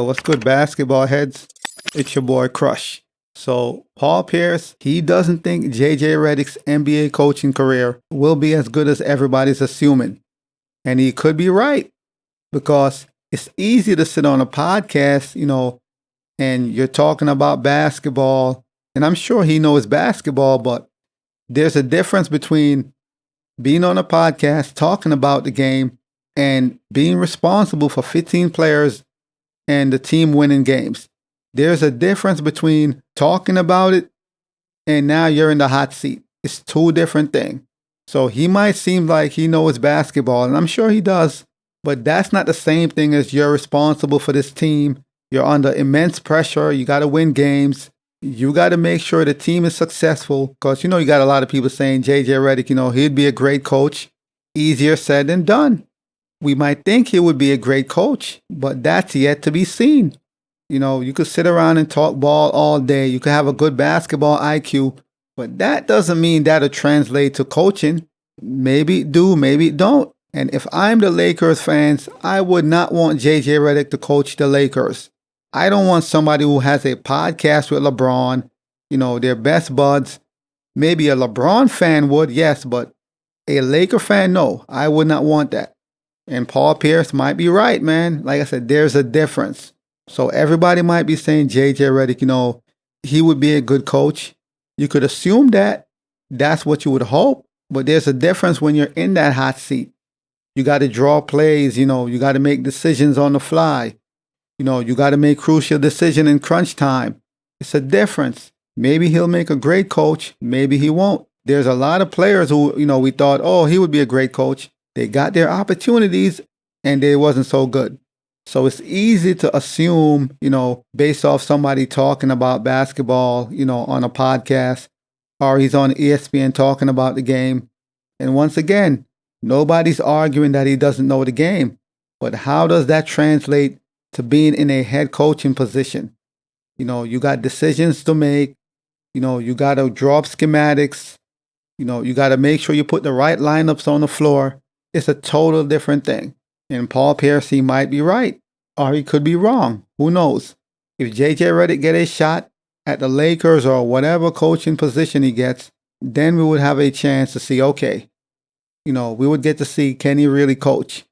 Yo, what's good, basketball heads? It's your boy Crush. So, Paul Pierce, he doesn't think JJ Redick's NBA coaching career will be as good as everybody's assuming. And he could be right, because it's easy to sit on a podcast, and you're talking about basketball. And I'm sure he knows basketball, but there's a difference between being on a podcast, talking about the game, and being responsible for 15 players and the team winning games. There's a difference between talking about it and now you're in the hot seat. It's two different things. So he might seem like he knows basketball, and I'm sure he does, but that's not the same thing as you're responsible for this team. You're under immense pressure. You got to win games. You got to make sure the team is successful, because, you got a lot of people saying JJ Redick, he'd be a great coach. Easier said than done. We might think he would be a great coach, but that's yet to be seen. You could sit around and talk ball all day. You could have a good basketball IQ, but that doesn't mean that'll translate to coaching. Maybe it do, maybe it don't. And if I'm the Lakers fans, I would not want JJ Redick to coach the Lakers. I don't want somebody who has a podcast with LeBron, their best buds. Maybe a LeBron fan would, yes, but a Laker fan, no. I would not want that. And Paul Pierce might be right, man. Like I said, there's a difference. So everybody might be saying JJ Redick, he would be a good coach. You could assume that. That's what you would hope. But there's a difference when you're in that hot seat. You got to draw plays, you got to make decisions on the fly. You got to make crucial decision in crunch time. It's a difference. Maybe he'll make a great coach. Maybe he won't. There's a lot of players who, we thought, oh, he would be a great coach. They got their opportunities and they wasn't so good. So it's easy to assume, based off somebody talking about basketball, on a podcast, or he's on ESPN talking about the game. And once again, nobody's arguing that he doesn't know the game. But how does that translate to being in a head coaching position? You got decisions to make. You got to draw up schematics. You got to make sure you put the right lineups on the floor. It's a total different thing. And Paul Pierce, he might be right, or he could be wrong. Who knows? If JJ Redick get a shot at the Lakers or whatever coaching position he gets, then we would have a chance to see, okay, we would get to see, can he really coach?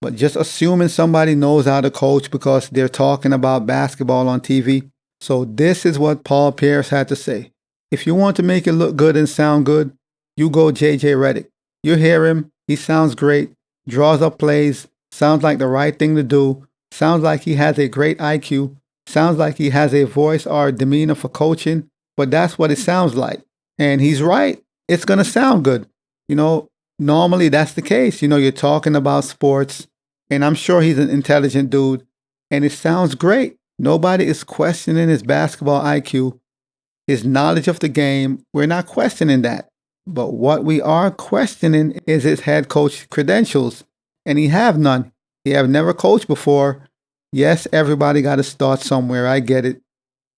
But just assuming somebody knows how to coach because they're talking about basketball on TV. So this is what Paul Pierce had to say. If you want to make it look good and sound good, you go JJ Redick. You hear him. He sounds great, draws up plays, sounds like the right thing to do, sounds like he has a great IQ, sounds like he has a voice or a demeanor for coaching, but that's what it sounds like. And he's right. It's going to sound good. Normally that's the case. You're talking about sports, and I'm sure he's an intelligent dude, and it sounds great. Nobody is questioning his basketball IQ, his knowledge of the game. We're not questioning that. But what we are questioning is his head coach credentials, and he have none. He have never coached before. Yes, everybody got to start somewhere. I get it.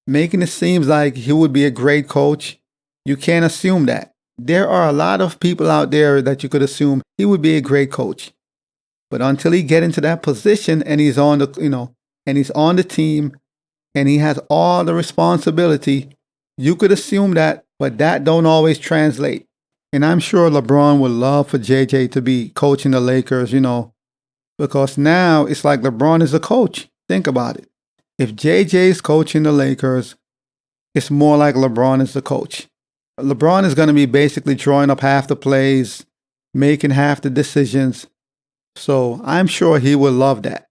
Making it seem like he would be a great coach, you can't assume that. There are a lot of people out there that you could assume he would be a great coach. But until he get into that position and he's on the, and he's on the team and he has all the responsibility, you could assume that, but that don't always translate. And I'm sure LeBron would love for JJ to be coaching the Lakers, because now it's like LeBron is a coach. Think about it. If JJ is coaching the Lakers, it's more like LeBron is the coach. LeBron is going to be basically drawing up half the plays, making half the decisions. So I'm sure he would love that.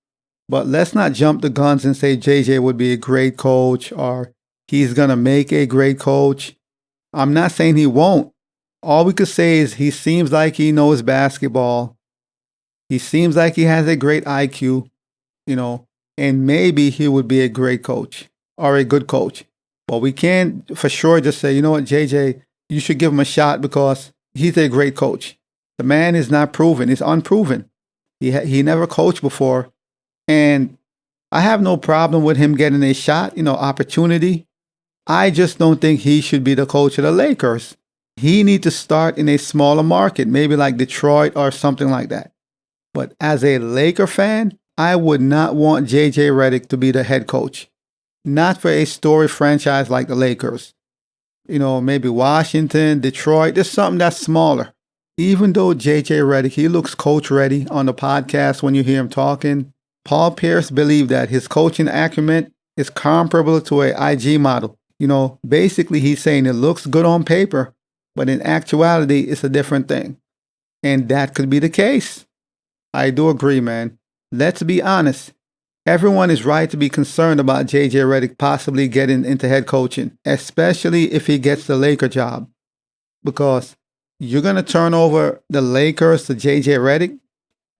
But let's not jump the guns and say JJ would be a great coach or he's going to make a great coach. I'm not saying he won't. All we could say is he seems like he knows basketball. He seems like he has a great IQ, and maybe he would be a great coach or a good coach. But we can't for sure just say, JJ, you should give him a shot because he's a great coach. The man is not proven. He's unproven. He never coached before. And I have no problem with him getting a shot, opportunity. I just don't think he should be the coach of the Lakers. He needs to start in a smaller market, maybe like Detroit or something like that. But as a Laker fan, I would not want JJ Redick to be the head coach. Not for a story franchise like the Lakers. Maybe Washington, Detroit. There's something that's smaller. Even though JJ Redick, he looks coach ready on the podcast when you hear him talking, Paul Pierce believed that his coaching acumen is comparable to a IG model. Basically he's saying it looks good on paper, but in actuality, it's a different thing. And that could be the case. I do agree, man. Let's be honest. Everyone is right to be concerned about JJ Redick possibly getting into head coaching, especially if he gets the Laker job. Because you're going to turn over the Lakers to JJ Redick?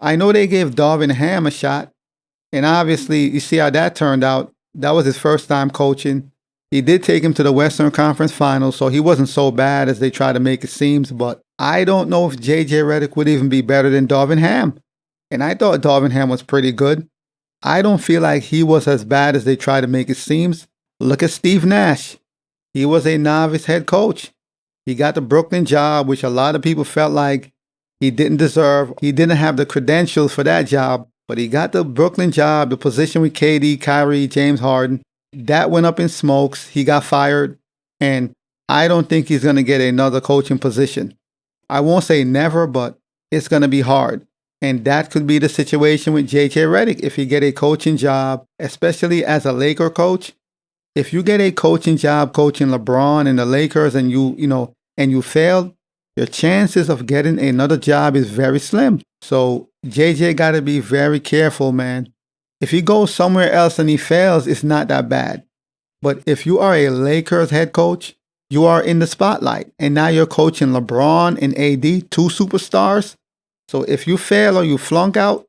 I know they gave Darvin Ham a shot, and obviously you see how that turned out. That was his first time coaching. He did take him to the Western Conference Finals, so he wasn't so bad as they try to make it seem, but I don't know if JJ Redick would even be better than Darvin Ham. And I thought Darvin Ham was pretty good. I don't feel like he was as bad as they try to make it seem. Look at Steve Nash. He was a novice head coach. He got the Brooklyn job, which a lot of people felt like he didn't deserve. He didn't have the credentials for that job, but he got the Brooklyn job, the position with KD, Kyrie, James Harden. That went up in smokes. He got fired, and I don't think he's going to get another coaching position. I won't say never, but it's going to be hard. And that could be the situation with JJ Redick if he get a coaching job, especially as a Laker coach. If you get a coaching job coaching LeBron and the Lakers and you fail, your chances of getting another job is very slim. So JJ got to be very careful, man. If he goes somewhere else and he fails, it's not that bad. But if you are a Lakers head coach, you are in the spotlight. And now you're coaching LeBron and AD, two superstars. So if you fail or you flunk out,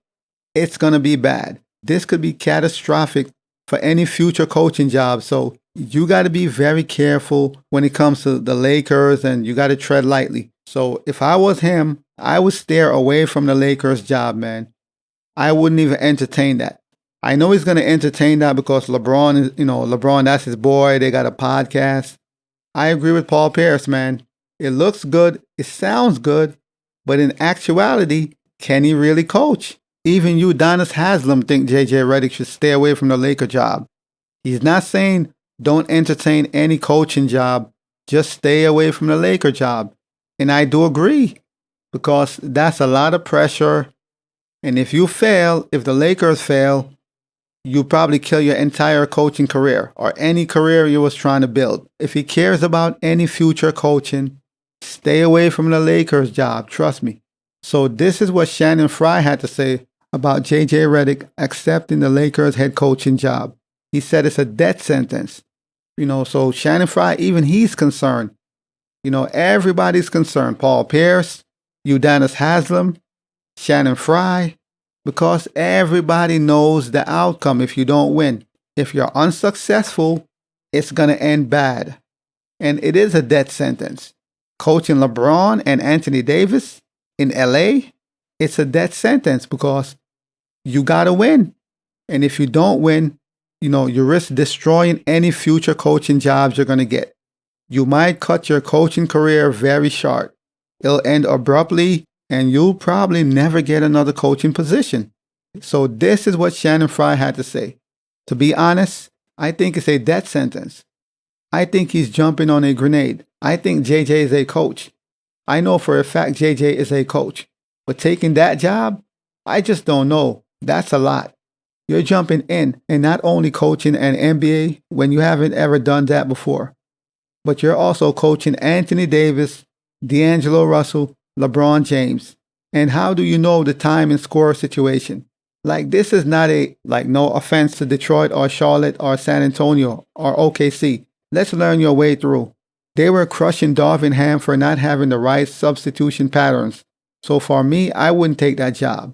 it's going to be bad. This could be catastrophic for any future coaching job. So you got to be very careful when it comes to the Lakers, and you got to tread lightly. So if I was him, I would steer away from the Lakers job, man. I wouldn't even entertain that. I know he's going to entertain that because LeBron, that's his boy. They got a podcast. I agree with Paul Pierce, man. It looks good. It sounds good. But in actuality, can he really coach? Even Udonis Haslem think JJ Redick should stay away from the Laker job. He's not saying don't entertain any coaching job. Just stay away from the Laker job. And I do agree, because that's a lot of pressure. And if you fail, if the Lakers fail, you probably kill your entire coaching career or any career you was trying to build. If he cares about any future coaching, stay away from the Lakers job, trust me. So this is what Shannon Frye had to say about JJ Redick accepting the Lakers head coaching job. He said it's a death sentence. So Shannon Frye, even he's concerned. Everybody's concerned. Paul Pierce, Udonis Haslem, Shannon Frye, because everybody knows the outcome if you don't win. If you're unsuccessful, it's going to end bad. And it is a death sentence. Coaching LeBron and Anthony Davis in LA, it's a death sentence because you got to win. And if you don't win, you risk destroying any future coaching jobs you're going to get. You might cut your coaching career very short. It'll end abruptly, and you'll probably never get another coaching position. So this is what Shannon Frye had to say. To be honest, I think it's a death sentence. I think he's jumping on a grenade. I think JJ is a coach. I know for a fact JJ is a coach. But taking that job, I just don't know. That's a lot. You're jumping in and not only coaching an NBA when you haven't ever done that before, but you're also coaching Anthony Davis, D'Angelo Russell, LeBron James. And how do you know the time and score situation? This is not no offense to Detroit or Charlotte or San Antonio or OKC. Let's learn your way through. They were crushing Darvin Ham for not having the right substitution patterns. So for me, I wouldn't take that job.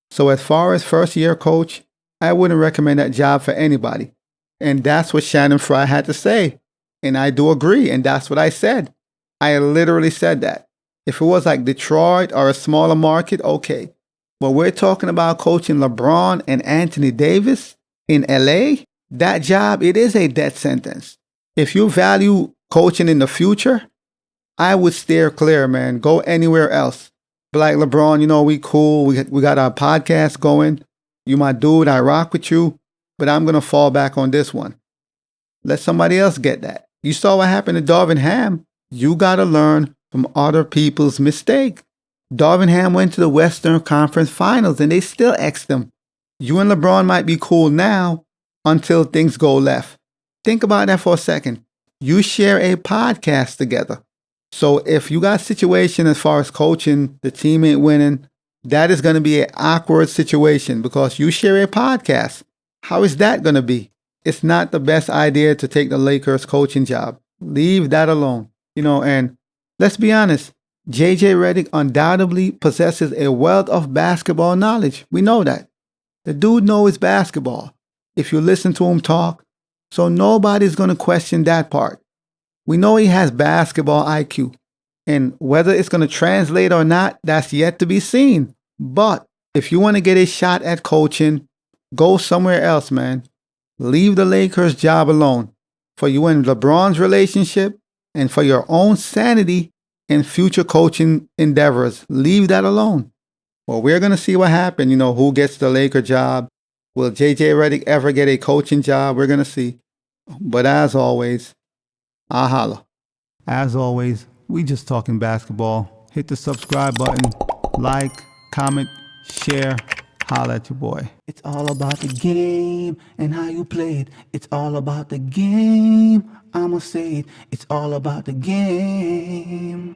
So as far as first-year coach, I wouldn't recommend that job for anybody. And that's what Shannon Frye had to say. And I do agree, and that's what I said. I literally said that. If it was like Detroit or a smaller market, okay. But we're talking about coaching LeBron and Anthony Davis in LA. That job, it is a death sentence. If you value coaching in the future, I would steer clear, man. Go anywhere else. But like LeBron, we cool. We got our podcast going. You my dude, I rock with you, but I'm going to fall back on this one. Let somebody else get that. You saw what happened to Darvin Ham. You got to learn from other people's mistake. Darvin Ham went to the Western Conference Finals and they still X'd him. You and LeBron might be cool now until things go left. Think about that for a second. You share a podcast together. So if you got a situation as far as coaching, the team ain't winning, that is going to be an awkward situation because you share a podcast. How is that going to be? It's not the best idea to take the Lakers coaching job. Leave that alone. And let's be honest, JJ Redick undoubtedly possesses a wealth of basketball knowledge. We know that. The dude knows basketball if you listen to him talk. So nobody's going to question that part. We know he has basketball IQ. And whether it's going to translate or not, that's yet to be seen. But if you want to get a shot at coaching, go somewhere else, man. Leave the Lakers job alone for you and LeBron's relationship and for your own sanity and future coaching endeavors. Leave that alone. Well, we're going to see what happens, who gets the Laker job. Will JJ Redick ever get a coaching job? We're going to see. But as always, I holla. As always, we just talking basketball. Hit the subscribe button, like, comment, share. Holla at your boy. It's all about the game and how you play it. It's all about the game. I'ma say it. It's all about the game.